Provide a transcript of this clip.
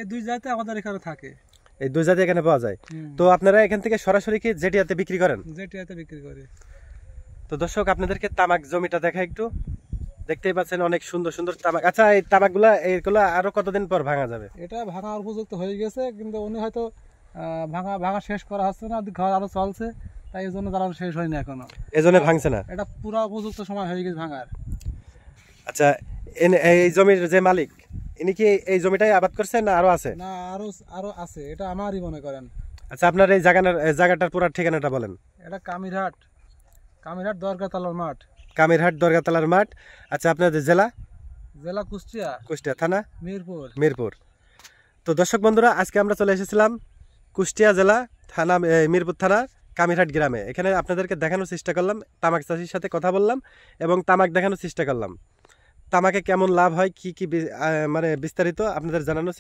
এই দুই জাতে আমাদের এখানে থাকে। এই দুই জাতি এখানে পাওয়া যায়। তো আপনারা এখান থেকে সরাসরি কি জেটিয়াতে বিক্রি করেন? জেটিয়াতে বিক্রি করে। তো দর্শক আপনাদেরকে তামাক জমিটা দেখা একটু, দেখতেই পাচ্ছেন অনেক সুন্দর সুন্দর তামাক। আচ্ছা এই তামাকগুলা এইগুলা আরো কতদিন পর ভাঙা যাবে? এটা ভাঙার উপযুক্ত হয়ে গেছে, কিন্তু উনি হয়তো ভাঙা ভাঙা শেষ করা হচ্ছে না, ঘর আরো চলছে, তাই এই জন্য জ্বালানো শেষ হয়নি এখনো। এজন্য ভাঙছে না? এটা পুরা উপযুক্ত সময় হয়ে গেছে ভাঙার। আচ্ছা এই জমির যে মালিক, ইনি কি এই জমিটাই আবাদ করছেন না আরো আছে? না, আরো আরো আছে, এটা আমারই মনে করেন। আচ্ছা আপনার এই জায়গাটার পুরো ঠিকানাটা বলেন। এটা কামিরহাট, কামিরহাট দরগাতলার মাঠ। কামিরহাট দরগাতলার মাঠ। আচ্ছা আপনাদের জেলা? জেলা কুষ্টিয়া, কুষ্টিয়া। থানা? মিরপুর। মিরপুর। তো দর্শক বন্ধুরা আজকে আমরা চলে এসেছিলাম কুষ্টিয়া জেলা, থানা মিরপুর থানা, কামিরহাট গ্রামে। এখানে আপনাদেরকে দেখানোর চেষ্টা করলাম, তামাক চাষির সাথে কথা বললাম এবং তামাক দেখানোর চেষ্টা করলাম। তামাকে কেমন লাভ হয়, কি কি মানে বিস্তারিত আপনাদের জানানো